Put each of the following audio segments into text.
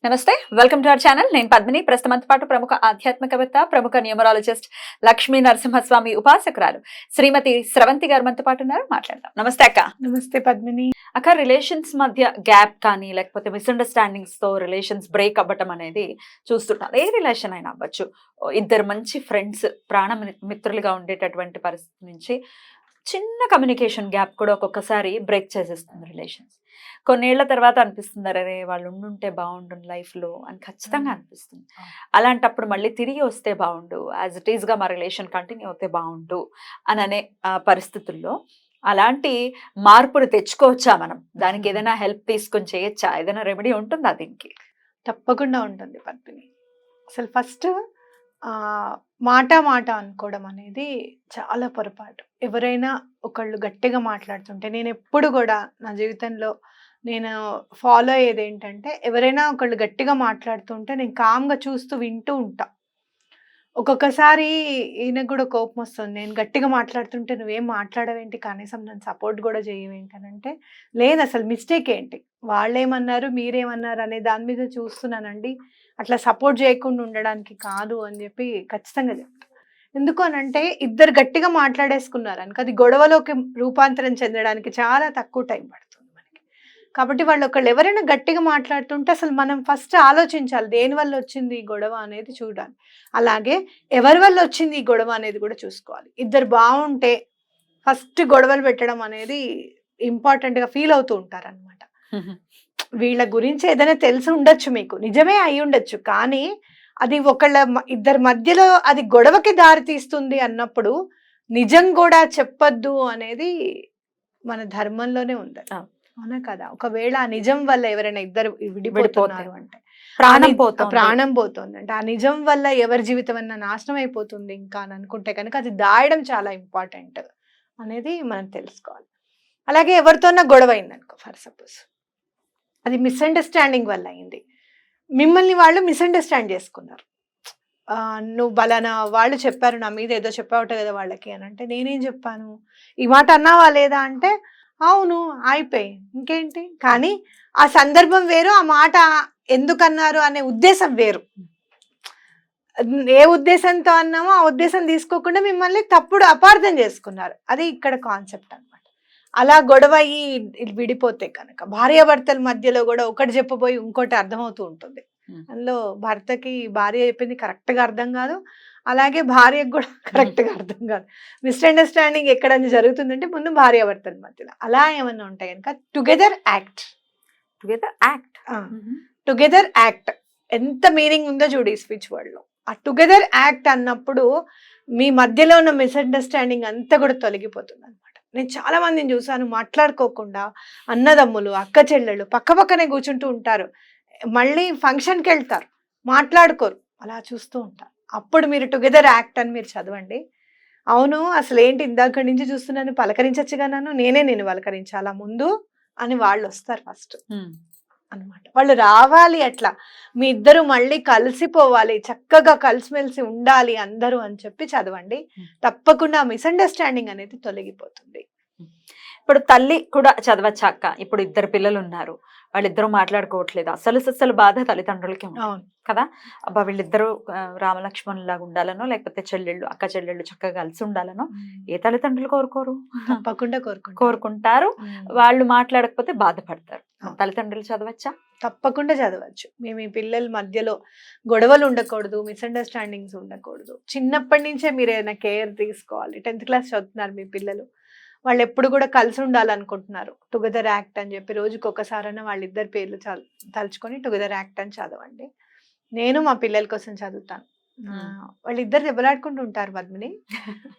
నమస్తే, welcome to our channel. నేను పద్మిని. ప్రస్తుతంతో పాటు ప్రముఖ ఆధ్యాత్మికవేత్త, ప్రముఖ న్యూమరాలజిస్ట్, లక్ష్మీ నరసింహస్వామి ఉపాసకురాలు శ్రీమతి స్రవంతి గారు మనతో పాటు ఉన్నారు. మాట్లాడదాం. నమస్తే అక్క. నమస్తే పద్మిని. అక్క, రిలేషన్స్ మధ్య గ్యాప్ కానీ లేకపోతే మిస్అండర్స్టాండింగ్స్ తో రిలేషన్స్ బ్రేక్ అవ్వటం అనేది చూస్తుంటాం. ఏ రిలేషన్ అయినా అవ్వచ్చు. ఇద్దరు మంచి ఫ్రెండ్స్, ప్రాణ మిత్రులుగా ఉండేటటువంటి పరిస్థితి నుంచి చిన్న కమ్యూనికేషన్ గ్యాప్ కూడా ఒక్కొక్కసారి బ్రేక్ చేసేస్తుంది రిలేషన్స్. కొన్నేళ్ల తర్వాత అనిపిస్తుంది, అరే వాళ్ళు ఉండుంటే బాగుండు లైఫ్లో అని ఖచ్చితంగా అనిపిస్తుంది. అలాంటప్పుడు మళ్ళీ తిరిగి వస్తే బాగుండు, యాజ్ ఇట్ ఈస్గా మా రిలేషన్ కంటిన్యూ అవుతే బాగుండు అని అనే పరిస్థితుల్లో అలాంటి మార్పులు తెచ్చుకోవచ్చా మనం? దానికి ఏదైనా హెల్ప్ తీసుకొని చేయొచ్చా? ఏదైనా రెమెడీ ఉంటుందా దీనికి? తప్పకుండా ఉంటుంది పద్మిని. అసలు ఫస్ట్ మాట మాట అనుకోవడం అనేది చాలా పొరపాటు. ఎవరైనా ఒకళ్ళు గట్టిగా మాట్లాడుతుంటే, నేను ఎప్పుడు కూడా నా జీవితంలో నేను ఫాలో అయ్యేది ఏంటంటే, ఎవరైనా ఒకళ్ళు గట్టిగా మాట్లాడుతుంటే నేను కామ్గా చూస్తూ వింటూ ఉంటా. ఒక్కొక్కసారి ఈయనకు కూడా కోపం వస్తుంది. నేను గట్టిగా మాట్లాడుతుంటే నువ్వేం మాట్లాడవేంటి, కనీసం నన్ను సపోర్ట్ కూడా చేయవేంటి అని అంటే, లేదు అసలు మిస్టేక్ ఏంటి, వాళ్ళేమన్నారు మీరేమన్నారు అనే దాని మీద చూస్తున్నానండి, అట్లా సపోర్ట్ చేయకుండా ఉండడానికి కాదు అని చెప్పి ఖచ్చితంగా చెప్తాను. ఎందుకు అనంటే, ఇద్దరు గట్టిగా మాట్లాడేసుకున్నారు అనుకో, అది గొడవలోకి రూపాంతరం చెందడానికి చాలా తక్కువ టైం పడుతుంది మనకి. కాబట్టి వాళ్ళు ఒకళ్ళు ఎవరైనా గట్టిగా మాట్లాడుతుంటే అసలు మనం ఫస్ట్ ఆలోచించాలి, దేని వల్ల వచ్చింది ఈ గొడవ అనేది చూడాలి. అలాగే ఎవరి వల్ల వచ్చింది ఈ గొడవ అనేది కూడా చూసుకోవాలి. ఇద్దరు బాగుంటే ఫస్ట్ గొడవలు పెట్టడం అనేది ఇంపార్టెంట్గా ఫీల్ అవుతూ ఉంటారు అనమాట. వీళ్ళ గురించి ఏదైనా తెలిసి ఉండొచ్చు, మీకు నిజమే అయి ఉండొచ్చు, కానీ అది ఇద్దరి మధ్యలో అది గొడవకి దారి తీస్తుంది అన్నప్పుడు నిజం కూడా చెప్పొద్దు అనేది మన ధర్మంలోనే ఉంది, అవునా కదా? ఒకవేళ ఆ నిజం వల్ల ఎవరైనా ఇద్దరు విడిపోతున్నారు అంటే ప్రాణం పోతుంది అంటే, ఆ నిజం వల్ల ఎవరి జీవితం అన్న నాశనం అయిపోతుంది ఇంకా అని అనుకుంటే కనుక అది దాయడం చాలా ఇంపార్టెంట్ అనేది మనం తెలుసుకోవాలి. అలాగే ఎవరితోన్నా గొడవ అయింది అనుకో, ఫర్ సపోజ్ అది మిస్అండర్స్టాండింగ్ వల్ల అయింది, మిమ్మల్ని వాళ్ళు మిస్అండర్స్టాండ్ చేసుకున్నారు. నువ్వు బలానా వాళ్ళు చెప్పారు నా మీద, ఏదో చెప్పావట కదా వాళ్ళకి అని అంటే, నేనేం చెప్పాను, ఈ మాట అన్నావా లేదా అంటే, అవును అయిపోయి ఇంకేంటి. కానీ ఆ సందర్భం వేరు, ఆ మాట ఎందుకన్నారు అనే ఉద్దేశం వేరు. ఏ ఉద్దేశంతో అన్నామో ఆ ఉద్దేశం తీసుకోకుండా మిమ్మల్ని తప్పుడు అపార్థం చేసుకున్నారు. అది ఇక్కడ కాన్సెప్ట్ అనమాట. అలా గొడవ అయ్యి విడిపోతే కనుక భార్యాభర్తల మధ్యలో కూడా ఒకటి చెప్పబోయి ఇంకోటి అర్థమవుతూ ఉంటుంది. అందులో భర్తకి భార్య చెప్పింది కరెక్ట్గా అర్థం కాదు, అలాగే భార్యకు కూడా కరెక్ట్గా అర్థం కాదు. మిస్అండర్స్టాండింగ్ ఎక్కడైనా జరుగుతుందంటే ముందు భార్యాభర్తల మధ్యలో. అలా ఏమన్నా ఉంటాయి కనుక టుగెదర్ యాక్ట్ టుగెదర్ యాక్ట్ ఎంత మీనింగ్ ఉందో చూడు ఈ స్పీచ్ వర్డ్లో. ఆ టుగెదర్ యాక్ట్ అన్నప్పుడు మీ మధ్యలో ఉన్న మిస్అండర్స్టాండింగ్ అంతా కూడా తొలగిపోతుంది అనమాట. నేను చాలా మందిని చూసాను, మాట్లాడుకోకుండా అన్నదమ్ములు అక్క చెల్లెళ్ళు పక్క పక్కనే కూర్చుంటూ ఉంటారు, మళ్ళీ ఫంక్షన్కి వెళ్తారు, మాట్లాడుకోరు, అలా చూస్తూ ఉంటారు. అప్పుడు మీరు టుగెదర్ యాక్ట్ అని మీరు చదవండి. అవును అసలు ఏంటి ఇందాక నుంచి చూస్తున్నాను, పలకరించచ్చుగా నేను పలకరించాలా ముందు అని వాళ్ళు వస్తారు ఫస్ట్ అనమాట. వాళ్ళు రావాలి, అట్లా మీ ఇద్దరు మళ్ళీ కలిసిపోవాలి, చక్కగా కలిసిమెలిసి ఉండాలి అందరూ అని చెప్పి చదవండి. తప్పకుండా మిస్అండర్స్టాండింగ్ అనేది తొలగిపోతుంది. ఇప్పుడు తల్లి కూడా చదవచ్చా అక్క? ఇప్పుడు ఇద్దరు పిల్లలు ఉన్నారు, వాళ్ళిద్దరూ మాట్లాడుకోవట్లేదు, అసలు బాధ తల్లిదండ్రులకి కదా. అబ్బా వీళ్ళిద్దరూ రామలక్ష్మణులాగా ఉండాలనో, లేకపోతే అక్క చెల్లెళ్ళు చక్కగా కలిసి ఉండాలనో ఏ తల్లిదండ్రులు కోరుకోరు? తప్పకుండా కోరుకుంటారు. వాళ్ళు మాట్లాడకపోతే బాధపడతారు. తల్లిదండ్రులు చదవచ్చా? తప్పకుండా చదవచ్చు. మేము ఈ పిల్లల మధ్యలో గొడవలు ఉండకూడదు, మిస్అండర్స్టాండింగ్స్ ఉండకూడదు. చిన్నప్పటి నుంచే మీరు ఏదైనా కేర్ తీసుకోవాలి. 10th క్లాస్ చదువుతున్నారు మీ పిల్లలు, వాళ్ళు ఎప్పుడు కూడా కలిసి ఉండాలనుకుంటున్నారు, టుగెదర్ యాక్ట్ అని చెప్పి రోజుకి ఒకసారైనా వాళ్ళిద్దరి పేర్లు తలుచుకొని టుగెదర్ యాక్ట్ అని చదవండి. నేను మా పిల్లల కోసం చదువుతాను. వాళ్ళిద్దరు దెబ్బలాడుకుంటూ ఉంటారు పద్మిని,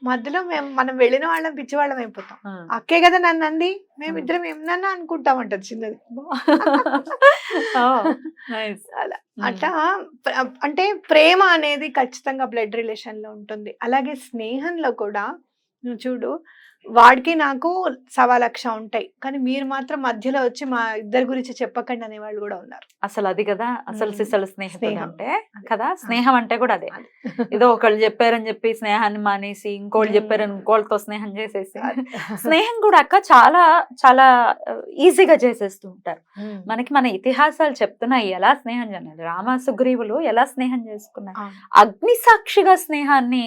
మధ్యలో మనం వెళ్ళిన వాళ్ళం పిచ్చివాళ్ళం అయిపోతాం. అక్కే కదా నన్ను అంది, మేమిద్దరం ఏమన్నా అనుకుంటామంటారు చిన్నది. అలా అట్లా అంటే ప్రేమ అనేది ఖచ్చితంగా బ్లడ్ రిలేషన్ లో ఉంటుంది. అలాగే స్నేహంలో కూడా నువ్వు చూడు, వాడికి నాకు 1,00,000 ఉంటాయి, కానీ మీరు మాత్రం మధ్యలో వచ్చి మా ఇద్దరి గురించి చెప్పకండి అనేవాళ్ళు కూడా ఉన్నారు. అసలు అది కదా అసలు సిసలు స్నేహితుడు స్నేహం. అంటే అదే. కదా, స్నేహం అంటే కూడా అదే. అది. ఏదో ఒకళ్ళు చెప్పారని చెప్పి స్నేహాన్ని మానేసి ఇంకోళ్ళు చెప్పారని ఇంకోళ్ళతో స్నేహం చేసేసి స్నేహం కూడా అక్క చాలా చాలా ఈజీగా చేసేస్తూ ఉంటారు. మనకి మన ఇతిహాసాలు చెప్తున్నాయి ఎలా స్నేహం చేయాలి. రామ సుగ్రీవులు ఎలా స్నేహం చేసుకున్నారు, అగ్ని సాక్షిగా స్నేహాన్ని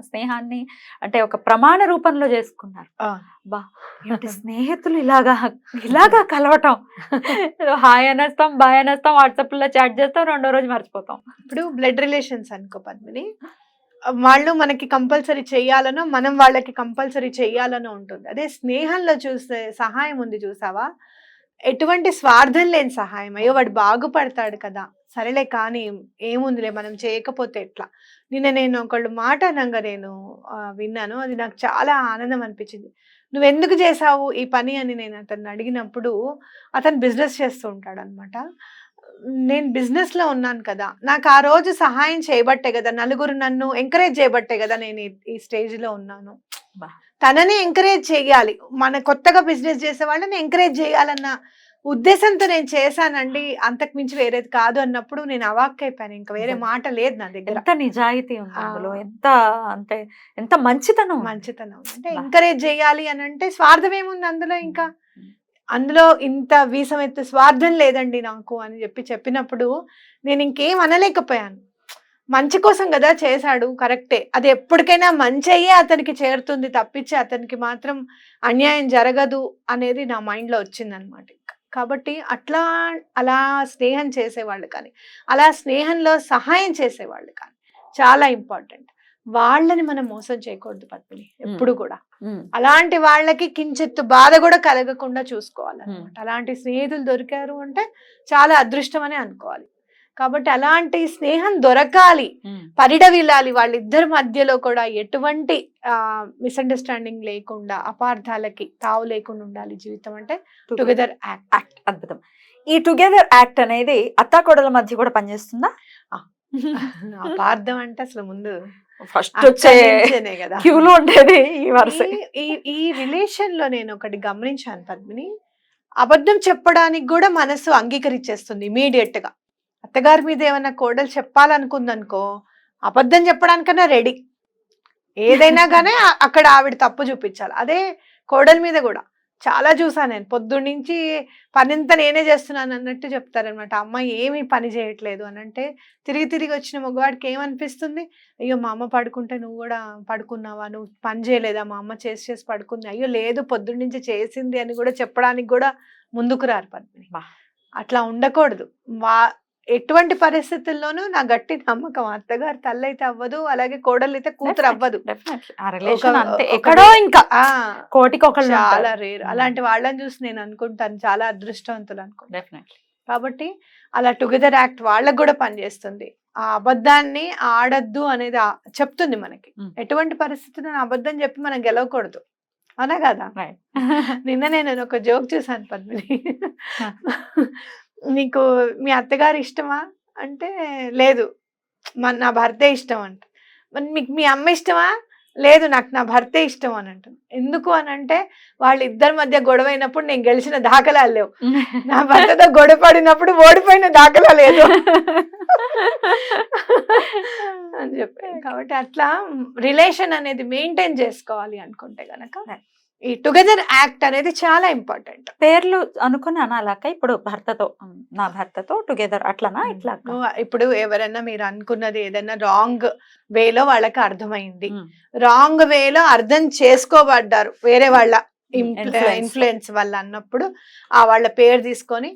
స్నేహాన్ని అంటే ఒక ప్రమాణ రూపంలో చేసుకున్నారు. బా ఏంటి స్నేహితులు ఇలాగా కలవటం, హాయ్ అనేస్తాం బాయ్ అనేస్తాం వాట్సాప్ లో చాట్ చేస్తాం, రెండో రోజు మర్చిపోతాం. ఇప్పుడు బ్లడ్ రిలేషన్స్ అనుకో పద్మిని, వాళ్ళు మనకి కంపల్సరీ చెయ్యాలనో మనం వాళ్ళకి కంపల్సరీ చెయ్యాలనో ఉంటుంది. అదే స్నేహంలో చూస్తే సహాయం ఉంది చూసావా, ఎటువంటి స్వార్థం లేని సహాయం. అయ్యో వాడు బాగుపడతాడు కదా, సరేలే కానీ ఏముందిలే మనం చేయకపోతే ఎట్లా. నేను ఒకళ్ళు మాట అనగా నేను విన్నాను, అది నాకు చాలా ఆనందం అనిపించింది. నువ్వెందుకు చేసావు ఈ పని అని నేను అతన్ని అడిగినప్పుడు, అతను బిజినెస్ చేస్తూ ఉంటాడు అనమాట. నేను బిజినెస్ లో ఉన్నాను కదా, నాకు ఆ రోజు సహాయం చేయబట్టే కదా, నలుగురు నన్ను ఎంకరేజ్ చేయబట్టే కదా నేను ఈ స్టేజ్ లో ఉన్నాను. తనని ఎంకరేజ్ చేయాలి, మన కొత్తగా బిజినెస్ చేసే వాళ్ళని ఎంకరేజ్ చేయాలన్న ఉద్దేశంతో నేను చేశానండి, అంతకు మించి వేరేది కాదు అన్నప్పుడు నేను అవాక్కైపోయాను. ఇంకా వేరే మాట లేదు నా దగ్గర. ఎంత నిజాయితీ ఉంది అందులో, ఎంత అంటే ఎంత మంచితనం మంచితనం అంటే ఎంకరేజ్ చేయాలి అని అంటే స్వార్థం ఏముంది అందులో, ఇంకా అందులో ఇంత వీసమెత్తు స్వార్థం లేదండి నాకు అని చెప్పినప్పుడు నేను ఇంకేం అనలేకపోయాను. మంచి కోసం కదా చేశాడు, కరెక్టే, అది ఎప్పటికైనా మంచి అయ్యే అతనికి చేరుతుంది తప్పించి అతనికి మాత్రం అన్యాయం జరగదు అనేది నా మైండ్ లో వచ్చిందనమాట. కాబట్టి అలా స్నేహం చేసేవాళ్ళు కానీ, అలా స్నేహంలో సహాయం చేసేవాళ్ళు కానీ చాలా ఇంపార్టెంట్. వాళ్ళని మనం మోసం చేయకూడదు పద్మిని ఎప్పుడు కూడా. అలాంటి వాళ్ళకి కించెత్తు బాధ కూడా కలగకుండా చూసుకోవాలన్నమాట. అలాంటి స్నేహితులు దొరికారు అంటే చాలా అదృష్టం అని అనుకోవాలి. కాబట్టి అలాంటి స్నేహం దొరకాలి, పరిడవిల్లాలి. వాళ్ళిద్దరి మధ్యలో కూడా ఎటువంటి మిస్అండర్స్టాండింగ్ లేకుండా, అపార్థాలకి తావు లేకుండా ఉండాలి జీవితం అంటే టుగెదర్ యాక్ట్. అద్భుతం. ఈ టుగెదర్ యాక్ట్ అనేది అత్తాకోడల మధ్య కూడా పనిచేస్తుందా? అపార్థం అంటే అసలు ముందు ఫస్ట్ వచ్చేనే కదా క్యూలో ఉండేది ఈ వరుస. ఈ రిలేషన్ లో నేను ఒకటి గమనించాను పద్మిని, అబద్ధం చెప్పడానికి కూడా మనసు అంగీకరించేస్తుంది ఇమీడియట్ గా. అత్తగారి మీద ఏమన్నా కోడలు చెప్పాలనుకుందనుకో, అబద్ధం చెప్పడానికన్నా రెడీ. ఏదైనా కానీ అక్కడ ఆవిడ తప్పు చూపించాలి. అదే కోడల మీద కూడా చాలా చూసాను నేను. పొద్దున్నుంచి పనింతా నేనే చేస్తున్నాను అన్నట్టు చెప్తారనమాట. అమ్మాయి ఏమీ పని చేయట్లేదు అని అంటే, తిరిగి వచ్చిన మగవాడికి ఏమనిపిస్తుంది, అయ్యో మా అమ్మ పడుకుంటే నువ్వు కూడా పడుకున్నావా, నువ్వు పని చేయలేదా, మా అమ్మ చేసి పడుకుంది, అయ్యో లేదు పొద్దున్నుంచి చేసింది అని కూడా చెప్పడానికి కూడా ముందుకు రారు పద్మిని. అట్లా ఉండకూడదు. ఎటువంటి పరిస్థితుల్లోనూ నా గట్టి నమ్మకం, అత్తగారు తల్లి అయితే అవ్వదు, అలాగే కోడలు అయితే కూతురు అవ్వదు. ఎక్కడో ఇంకా కోటికి చాలా రేర్. అలాంటి వాళ్ళని చూసి నేను అనుకుంటాను చాలా అదృష్టవంతులు అనుకుంటాను. కాబట్టి అలా టుగెదర్ యాక్ట్ వాళ్ళకు కూడా పనిచేస్తుంది. ఆ అబద్ధాన్ని ఆడద్దు అనేది చెప్తుంది మనకి. ఎటువంటి పరిస్థితుల్లో అబద్ధం చెప్పి మనం గెలవకూడదు, అనా కదా. నిన్న నేను ఒక జోక్ చూసాను పద్మిని, నీకు మీ అత్తగారు ఇష్టమా అంటే లేదు నా భర్తే ఇష్టం అంట. మరి మీకు మీ అమ్మ ఇష్టమా, లేదు నాకు నా భర్తే ఇష్టం అని అంటుంది. ఎందుకు అని అంటే వాళ్ళిద్దరి మధ్య గొడవ అయినప్పుడు నేను గెలిచిన దాఖలాలు లేవు, నా భర్తతో గొడవ పడినప్పుడు ఓడిపోయిన దాఖలా లేదు అని చెప్పాను. కాబట్టి అట్లా రిలేషన్ అనేది మెయింటైన్ చేసుకోవాలి అనుకుంటే గనక ఈ టుగెదర్ యాక్ట్ అనేది చాలా ఇంపార్టెంట్. పేర్లు అనుకుని అనాలక ఇప్పుడు భర్తతో, నా భర్తతో టుగెదర్ అట్లనా ఇట్లా. ఇప్పుడు ఎవరైనా మీరు అనుకున్నది ఏదైనా రాంగ్ వేలో వాళ్ళకి అర్థమైంది, రాంగ్ వేలో అర్థం చేసుకోబడ్డారు వేరే వాళ్ళ ఇన్ఫ్లుయెన్స్ వల్ల అన్నప్పుడు ఆ వాళ్ళ పేరు తీసుకొని